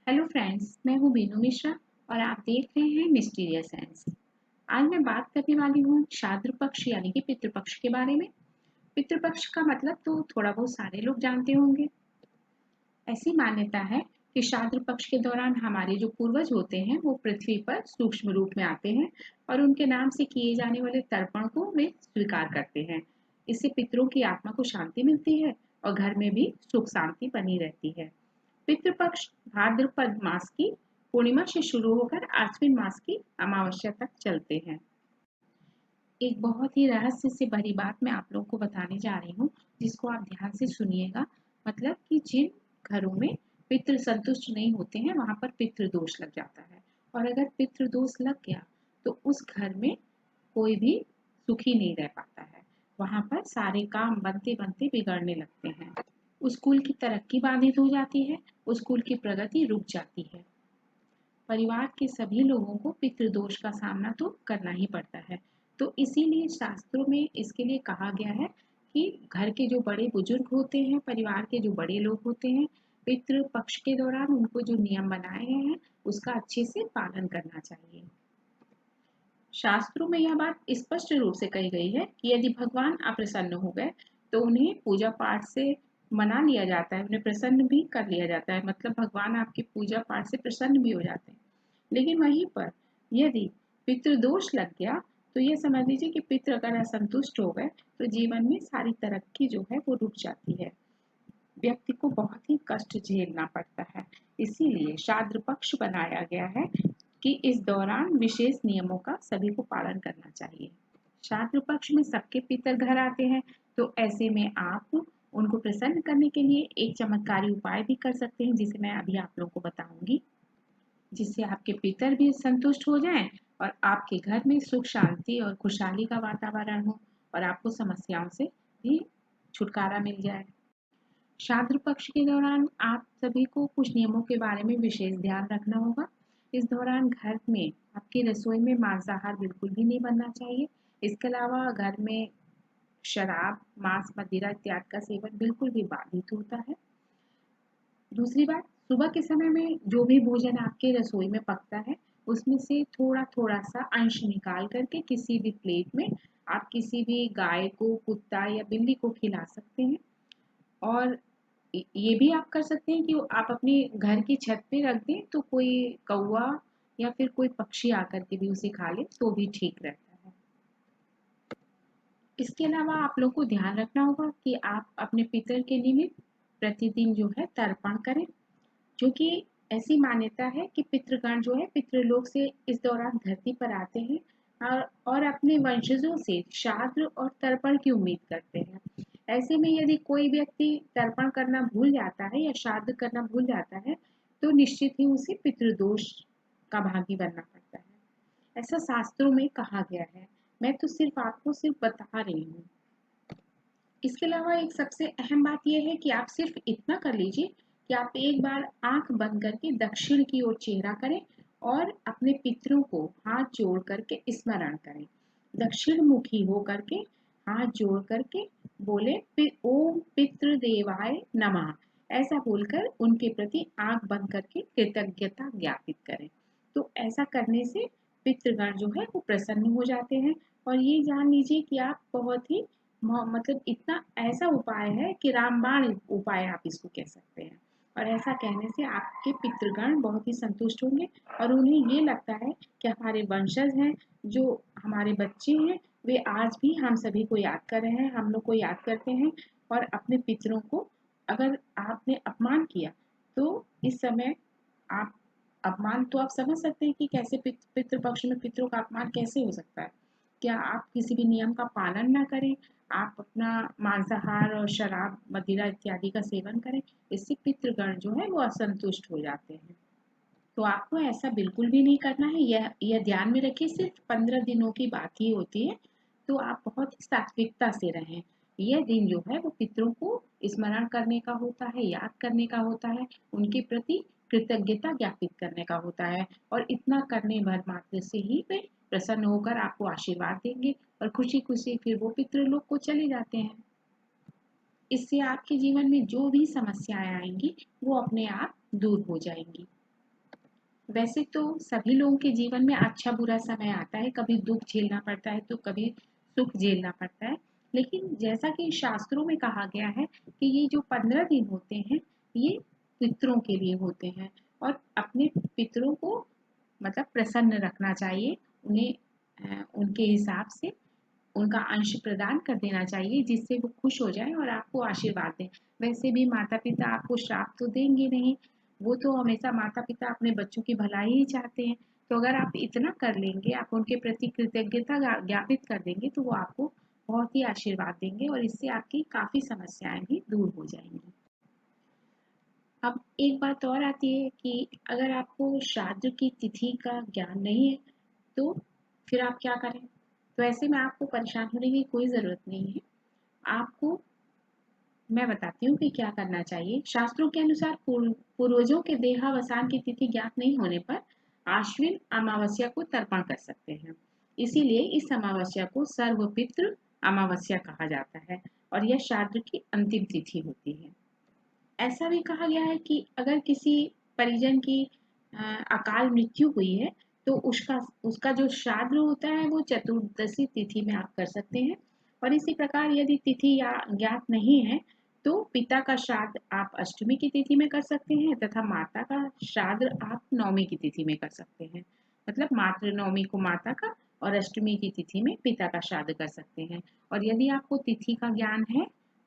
Hello friends, मैं हूँ बीनू मिश्रा और आप देख रहे हैं मिस्टीरियस साइंस। आज मैं बात करने वाली हूँ शाद्र पक्ष यानी कि पितृपक्ष के बारे में। पितृपक्ष का मतलब तो थोड़ा बहुत सारे लोग जानते होंगे। ऐसी मान्यता है कि शाद्र पक्ष के दौरान हमारे जो पूर्वज होते हैं वो पृथ्वी पर सूक्ष्म रूप में आते हैं और उनके नाम से किए जाने वाले तर्पण को वे स्वीकार करते हैं। इससे पितरों की आत्मा को शांति मिलती है और घर में भी सुख शांति बनी रहती है। पितृपक्ष भाद्रपद मास की पूर्णिमा से शुरू होकर आश्विन मास की अमावस्या तक चलते हैं। एक बहुत ही रहस्य से भरी बात मैं आप लोगों को बताने जा रही हूँ, जिसको आप ध्यान से सुनिएगा। मतलब कि जिन घरों में पितृ संतुष्ट नहीं होते हैं वहां पर पितृ दोष लग जाता है, और अगर पितृ दोष लग गया तो उस घर में कोई भी सुखी नहीं रह पाता है। वहां पर सारे काम बनते बनते बिगड़ने लगते हैं। उस कुल की तरक्की बाधित हो जाती है, उस कुल की प्रगति रुक जाती है। परिवार के सभी लोगों को पितृदोष का सामना तो करना ही पड़ता है। तो इसीलिए शास्त्रों में इसके लिए कहा गया है कि घर के जो बड़े बुजुर्ग होते हैं, परिवार के जो बड़े लोग होते हैं, पितृ पक्ष के दौरान उनको जो नियम बनाए गए हैं उसका अच्छे से पालन करना चाहिए। शास्त्रों में यह बात स्पष्ट रूप से कही गई है कि यदि भगवान अप्रसन्न हो गए तो उन्हें पूजा पाठ से मना लिया जाता है, उन्हें प्रसन्न भी कर लिया जाता है। मतलब भगवान आपकी पूजा पाठ से प्रसन्न भी हो जाते हैं। लेकिन वहीं पर यदि पितृदोष लग गया तो ये समझ लीजिए कि पितृ अगर असंतुष्ट हो गए तो जीवन में सारी तरक्की जो है वो रुक जाती है। व्यक्ति को बहुत ही कष्ट झेलना पड़ता है। इसीलिए शाद्र पक्ष बनाया गया है कि इस दौरान विशेष नियमों का सभी को पालन करना चाहिए। शाद्र पक्ष में सबके पितर घर आते हैं, तो ऐसे में आप उनको प्रसन्न करने के लिए एक चमत्कारी उपाय भी कर सकते हैं, जिसे मैं अभी आप लोगों को बताऊंगी, जिससे आपके पितर भी संतुष्ट हो जाएं और आपके घर में सुख शांति और खुशहाली का वातावरण हो और आपको समस्याओं से भी छुटकारा मिल जाए। श्राद्ध पक्ष के दौरान आप सभी को कुछ नियमों के बारे में विशेष ध्यान रखना होगा। इस दौरान घर में आपकी रसोई में मांसाहार बिल्कुल भी नहीं बनना चाहिए। इसके अलावा घर में शराब, मांस, मदिरा इत्यादि का सेवन बिल्कुल भी बाधित होता है। दूसरी बात, सुबह के समय में जो भी भोजन आपके रसोई में पकता है उसमें से थोड़ा थोड़ा सा अंश निकाल करके किसी भी प्लेट में आप किसी भी गाय को, कुत्ता या बिल्ली को खिला सकते हैं। और ये भी आप कर सकते हैं कि आप अपने घर की छत पे रख दें तो कोई कौवा या फिर कोई पक्षी आकर के भी उसे खा ले तो भी ठीक रहता है। इसके अलावा आप लोग को ध्यान रखना होगा कि आप अपने पितर के निमित्त प्रतिदिन जो है तर्पण करें, क्योंकि ऐसी मान्यता है कि पितृगण जो है पितृलोक से इस दौरान धरती पर आते हैं और अपने वंशजों से श्राद्ध और तर्पण की उम्मीद करते हैं। ऐसे में यदि कोई व्यक्ति तर्पण करना भूल जाता है या श्राद्ध करना भूल जाता है तो निश्चित ही उसे पितृदोष का भागी बनना पड़ता है। ऐसा शास्त्रों में कहा गया है। मैं तो सिर्फ आपको सिर्फ बता रही हूँ। इसके अलावा एक सबसे अहम बात यह है कि आप सिर्फ इतना कर लीजिए कि आप एक बार आंख बंद करके दक्षिण की ओर चेहरा करें और अपने पितरों को हाथ जोड़ करके स्मरण करें। दक्षिण मुखी हो करके हाथ जोड़ करके बोले ओम पितृदेवाय नमः, ऐसा बोलकर उनके प्रति आंख बंद करके कृतज्ञता ज्ञापित करें। तो ऐसा करने से पितृगण जो है वो प्रसन्न हो जाते हैं। और ये जान लीजिए कि आप बहुत ही मतलब इतना ऐसा उपाय है कि रामबाण उपाय आप इसको कह सकते हैं। और ऐसा कहने से आपके पितृगण बहुत ही संतुष्ट होंगे और उन्हें ये लगता है कि हमारे वंशज हैं, जो हमारे बच्चे हैं, वे आज भी हम सभी को याद कर रहे हैं, हम लोग को याद करते हैं। और अपने पितरों को अगर आपने अपमान किया तो इस समय आप अपमान तो आप समझ सकते हैं कि कैसे पितृपक्ष में पितरों का अपमान कैसे हो सकता है। क्या आप किसी भी नियम का पालन ना करें, आप अपना मांसाहार और शराब, मदिरा इत्यादि का सेवन करें, इससे पितृगण जो है वो असंतुष्ट हो जाते हैं। तो आपको ऐसा बिल्कुल भी नहीं करना है। यह ध्यान में रखिए, सिर्फ 15 दिनों की बात ही होती है। तो आप बहुत ही सात्विकता से रहें। यह दिन जो है वो पितरों को स्मरण करने का होता है, याद करने का होता है, उनके प्रति कृतज्ञता ज्ञापित करने का होता है। और इतना करने भर मात्र से ही वे प्रसन्न होकर आपको आशीर्वाद देंगे और खुशी खुशी फिर वो पितृलोक को चले जाते हैं। इससे आपके जीवन में जो भी समस्याएं आएंगी वो अपने आप दूर हो जाएंगी। वैसे तो सभी लोगों के जीवन में अच्छा बुरा समय आता है, कभी दुख झेलना पड़ता है तो कभी सुख झेलना पड़ता है। लेकिन जैसा कि शास्त्रों में कहा गया है कि ये जो 15 दिन होते हैं, ये पितरों के लिए होते हैं और अपने पितरों को मतलब प्रसन्न रखना चाहिए। उन्हें उनके हिसाब से उनका अंश प्रदान कर देना चाहिए जिससे वो खुश हो जाएँ और आपको आशीर्वाद दें। वैसे भी माता-पिता आपको श्राप तो देंगे नहीं, वो तो हमेशा माता-पिता अपने बच्चों की भलाई ही चाहते हैं। तो अगर आप इतना कर लेंगे, आप उनके प्रति कृतज्ञता ज्ञापित कर देंगे तो वो आपको बहुत ही आशीर्वाद देंगे और इससे आपकी काफ़ी समस्याएँ भी दूर हो जाएँगी। अब एक बात और आती है कि अगर आपको श्राद्ध की तिथि का ज्ञान नहीं है, तो फिर आप क्या करें? तो ऐसे में आपको परेशान होने की कोई ज़रूरत नहीं है। आपको मैं बताती हूँ कि क्या करना चाहिए। शास्त्रों के अनुसार पूर्वजों के देहावसान की तिथि ज्ञात नहीं होने पर आश्विन अमावस्या को तर्पण कर सकते हैं। इसीलिए इस अमावस्या को सर्वपितृ अमावस्या कहा जाता है और यह श्राद्ध की अंतिम तिथि होती है। ऐसा भी कहा गया है कि अगर किसी परिजन की अकाल मृत्यु हुई है तो उसका उसका जो श्राद्ध होता है वो चतुर्दशी तिथि में आप कर सकते हैं और इसी प्रकार यदि तिथि या ज्ञात नहीं है तो पिता का श्राद्ध आप अष्टमी की तिथि में कर सकते हैं तथा माता का श्राद्ध आप नवमी की तिथि में कर सकते हैं। मतलब मातृ नवमी को माता का और अष्टमी की तिथि में पिता का श्राद्ध कर सकते हैं। और यदि आपको तिथि का ज्ञान है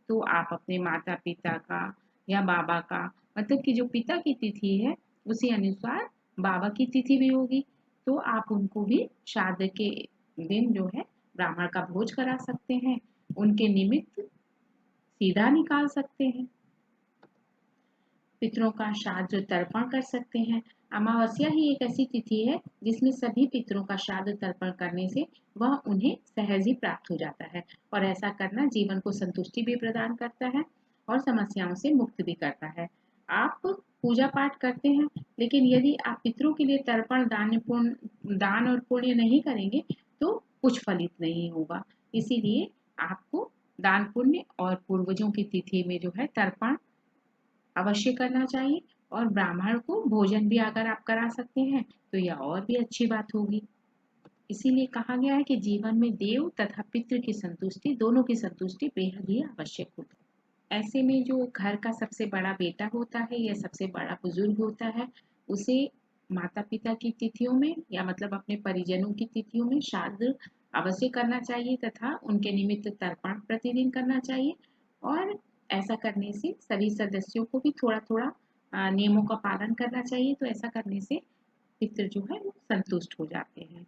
तो आप अपने माता पिता का या बाबा का मतलब कि जो पिता की तिथि है उसी अनुसार बाबा की तिथि भी होगी तो आप उनको भी श्राद्ध के दिन जो है ब्राह्मण का भोज करा सकते हैं, उनके निमित्त सीधा निकाल सकते हैं, पितरों का श्राद्ध तर्पण कर सकते हैं। अमावस्या ही एक ऐसी तिथि है जिसमें सभी पितरों का श्राद्ध तर्पण करने से वह उन्हें सहज ही प्राप्त हो जाता है और ऐसा करना जीवन को संतुष्टि भी प्रदान करता है और समस्याओं से मुक्त भी करता है। आप पूजा पाठ करते हैं लेकिन यदि आप पितरों के लिए तर्पण दान और पुण्य नहीं करेंगे तो कुछ फलित नहीं होगा। इसीलिए आपको दान पुण्य और पूर्वजों की तिथि में जो है तर्पण अवश्य करना चाहिए और ब्राह्मण को भोजन भी अगर आप करा सकते हैं तो यह और भी अच्छी बात होगी। इसीलिए कहा गया है कि जीवन में देव तथा पितृ की संतुष्टि दोनों की संतुष्टि बेहद ही आवश्यक होती है। ऐसे में जो घर का सबसे बड़ा बेटा होता है या सबसे बड़ा बुजुर्ग होता है उसे माता पिता की तिथियों में या मतलब अपने परिजनों की तिथियों में श्राद्ध अवश्य करना चाहिए तथा उनके निमित्त तर्पण प्रतिदिन करना चाहिए और ऐसा करने से सभी सदस्यों को भी थोड़ा थोड़ा नियमों का पालन करना चाहिए तो ऐसा करने से पितृ जो है वो संतुष्ट हो जाते हैं।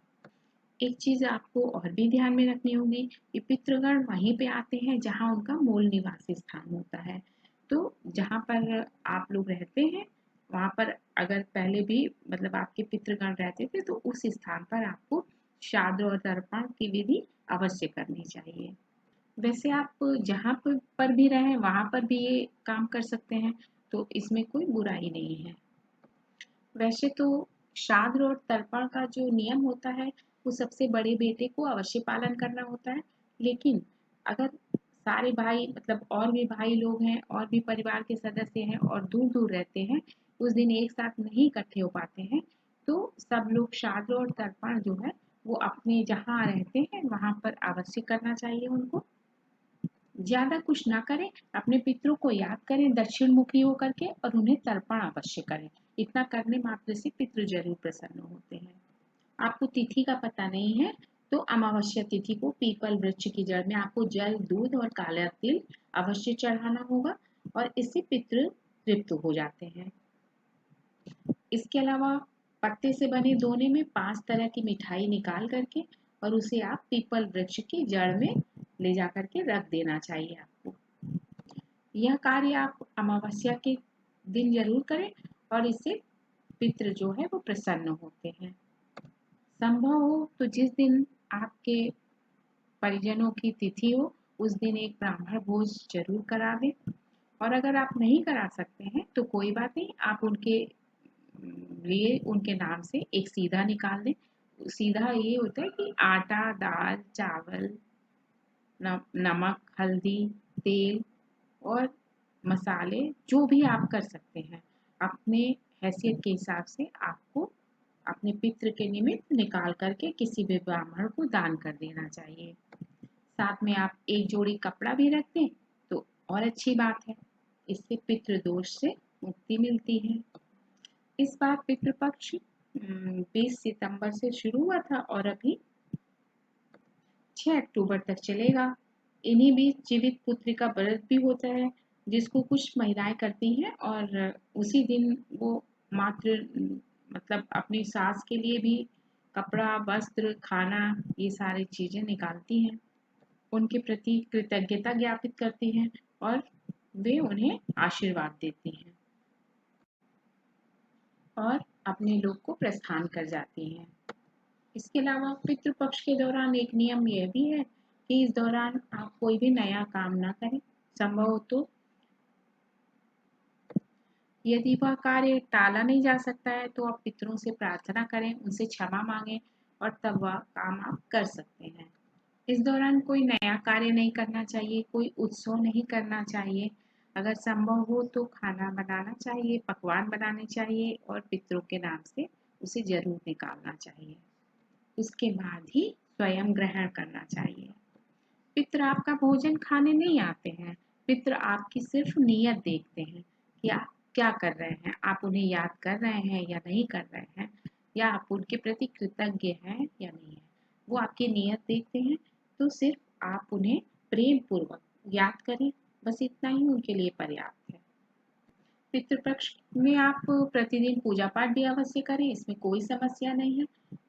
एक चीज आपको और भी ध्यान में रखनी होगी कि पितृगण वहीं पे आते हैं जहाँ उनका मूल निवासी स्थान होता है। तो जहाँ पर आप लोग रहते हैं वहाँ पर अगर पहले भी मतलब आपके पितृगण रहते थे तो उस स्थान पर आपको श्राद्ध और तर्पण की विधि अवश्य करनी चाहिए। वैसे आप जहाँ पर भी रहें वहाँ पर भी ये काम कर सकते हैं तो इसमें कोई बुराई नहीं है। वैसे तो श्राद्ध और तर्पण का जो नियम होता है वो सबसे बड़े बेटे को अवश्य पालन करना होता है। लेकिन अगर सारे भाई मतलब और भी भाई लोग हैं और भी परिवार के सदस्य हैं और दूर दूर रहते हैं उस दिन एक साथ नहीं इकट्ठे हो पाते हैं तो सब लोग श्राद्ध और तर्पण जो है वो अपने जहाँ रहते हैं वहां पर अवश्य करना चाहिए उनको। ज्यादा कुछ ना करें, अपने पितरों को याद करें दक्षिण मुखी होकर के और उन्हें तर्पण अवश्य करें। इतना करने मात्र से पितृ जरूर प्रसन्न होते हैं। आपको तिथि का पता नहीं है तो अमावस्या तिथि को पीपल वृक्ष की जड़ में आपको जल दूध और काला तिल अवश्य चढ़ाना होगा और इससे पितृ तृप्त हो जाते हैं। इसके अलावा पत्ते से बने दोने में 5 तरह की मिठाई निकाल करके और उसे आप पीपल वृक्ष की जड़ में ले जा करके रख देना चाहिए आपको। यह कार्य आप अमावस्या के दिन जरूर करें और इससे पितृ जो है वो प्रसन्न होते हैं। संभव हो तो जिस दिन आपके परिजनों की तिथि हो उस दिन एक ब्राह्मण भोज जरूर करा दें और अगर आप नहीं करा सकते हैं तो कोई बात नहीं, आप उनके लिए उनके नाम से एक सीधा निकाल दें। सीधा ये होता है कि आटा दाल चावल नमक हल्दी तेल और मसाले जो भी आप कर सकते हैं अपने हैसियत के हिसाब से आपको अपने पितृ के निमित्त निकाल करके किसी भी ब्राह्मण को दान कर देना चाहिए। साथ में आप एक जोड़ी कपड़ा भी रख दें तो और अच्छी बात है, इससे पितृ दोष से मुक्ति मिलती है। इस बार पितृपक्ष 20 सितंबर से शुरू हुआ था और अभी 6 अक्टूबर तक चलेगा। इन्हीं बीच जीवित पुत्री का व्रत भी होता है, जिसको कुछ महिलाएं करती हैं और उसी दिन वो मात्र मतलब अपनी सास के लिए भी कपड़ा, वस्त्र, खाना ये सारी चीजें निकालती हैं, उनके प्रति कृतज्ञता ज्ञापित करती हैं और वे उन्हें आशीर्वाद देती हैं और अपने लोक को प्रस्थान कर जाती हैं। इसके अलावा पितृपक्ष के दौरान एक नियम यह भी है कि इस दौरान आप कोई भी नया काम ना करें। संभव हो तो यदि वह कार्य टाला नहीं जा सकता है तो आप पितरों से प्रार्थना करें, उनसे क्षमा मांगें और तब वह काम आप कर सकते हैं। इस दौरान कोई नया कार्य नहीं करना चाहिए, कोई उत्सव नहीं करना चाहिए। अगर संभव हो तो खाना बनाना चाहिए, पकवान बनाने चाहिए और पितरों के नाम से उसे जरूर निकालना चाहिए। उसके बाद ही स्वयं ग्रहण करना चाहिए। पितृ आपका भोजन खाने नहीं आते हैं, पितृ आपकी सिर्फ नीयत देखते हैं कि आप क्या कर रहे हैं, आप उन्हें याद कर रहे हैं या नहीं कर रहे हैं, या आप उनके प्रति कृतज्ञ हैं या नहीं है, वो आपकी नीयत देखते हैं। तो सिर्फ आप उन्हें प्रेम पूर्वक याद करें, बस इतना ही उनके लिए पर्याप्त है। पितृपक्ष में आप प्रतिदिन पूजा पाठ भी अवश्य करें, इसमें कोई समस्या नहीं है,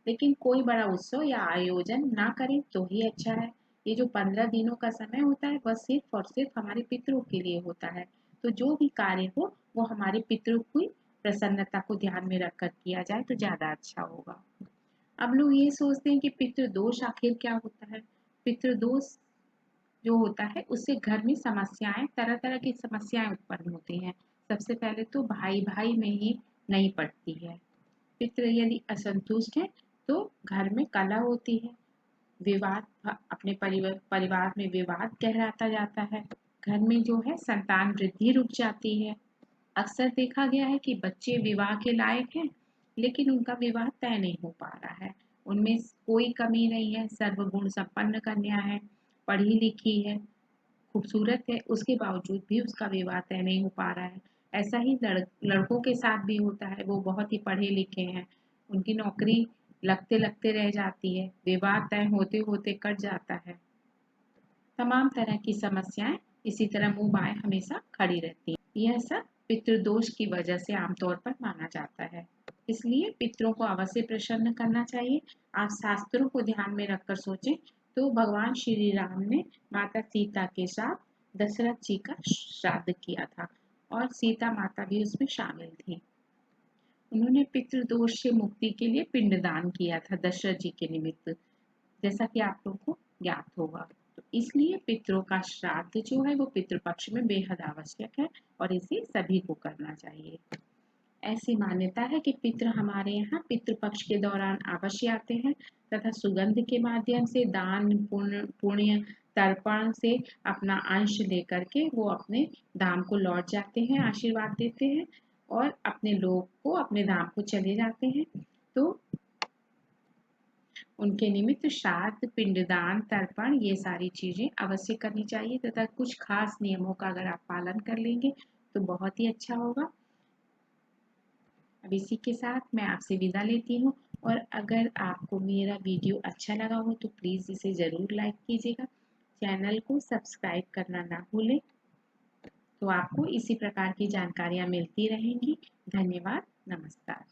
लेकिन कोई बड़ा उत्सव या आयोजन ना करें तो ही अच्छा है। ये जो 15 दिनों का समय होता है वह सिर्फ और सिर्फ हमारे पितरों के लिए होता है, तो जो भी कार्य हो वो हमारे पितरों की प्रसन्नता को ध्यान में रखकर किया जाए तो ज्यादा अच्छा होगा। अब लोग ये सोचते हैं कि पितृदोष आखिर क्या होता है। पितृदोष जो होता है उससे घर में समस्याएं, तरह तरह की समस्याएं उत्पन्न होती हैं। सबसे पहले तो भाई भाई में ही नहीं पड़ती है। पितृ यदि असंतुष्ट है तो घर में कलह होती है, विवाद, अपने परिवार में विवाद गहराता जाता है, घर में जो है संतान वृद्धि रुक जाती है। अक्सर देखा गया है कि बच्चे विवाह के लायक हैं लेकिन उनका विवाह तय नहीं हो पा रहा है। उनमें कोई कमी नहीं है, सर्वगुण संपन्न कन्या है, पढ़ी लिखी है, खूबसूरत है, उसके बावजूद भी उसका विवाह तय नहीं हो पा रहा है। ऐसा ही लड़कों के साथ भी होता है, वो बहुत ही पढ़े लिखे हैं, उनकी नौकरी लगते लगते रह जाती है, विवाह तय होते होते कट जाता है। तमाम तरह की समस्याएं इसी तरह मुंह बाएं हमेशा खड़ी रहती हैं। यह सब पितृदोष की वजह से आमतौर पर माना जाता है। इसलिए पितरों को अवश्य प्रसन्न करना चाहिए। आप शास्त्रों को ध्यान में रखकर सोचें तो भगवान श्री राम ने माता सीता के साथ दशरथ जी का श्राद्ध किया था और सीता माता भी उसमें शामिल थी। उन्होंने पितृदोष से मुक्ति के लिए पिंडदान किया था दशरथ जी के निमित्त, जैसा कि आप लोगों को ज्ञात होगा। तो इसलिए पितरों का श्राद्ध जो है वो पितृपक्ष में बेहद आवश्यक है और इसे सभी को करना चाहिए। ऐसी मान्यता है कि पितृ हमारे यहाँ पितृपक्ष के दौरान अवश्य आते हैं तथा सुगंध के माध्यम से दान पुण्य तर्पण से अपना अंश लेकर के वो अपने धाम को लौट जाते हैं, आशीर्वाद देते हैं और अपने लोग को अपने धाम को चले जाते हैं। तो उनके निमित्त श्राद्ध, पिंडदान, तर्पण ये सारी चीजें अवश्य करनी चाहिए तथा कुछ खास नियमों का अगर आप पालन कर लेंगे तो बहुत ही अच्छा होगा। अब इसी के साथ मैं आपसे विदा लेती हूँ और अगर आपको मेरा वीडियो अच्छा लगा हो तो प्लीज़ इसे ज़रूर लाइक कीजिएगा, चैनल को सब्सक्राइब करना ना भूलें, तो आपको इसी प्रकार की जानकारियाँ मिलती रहेंगी। धन्यवाद, नमस्कार।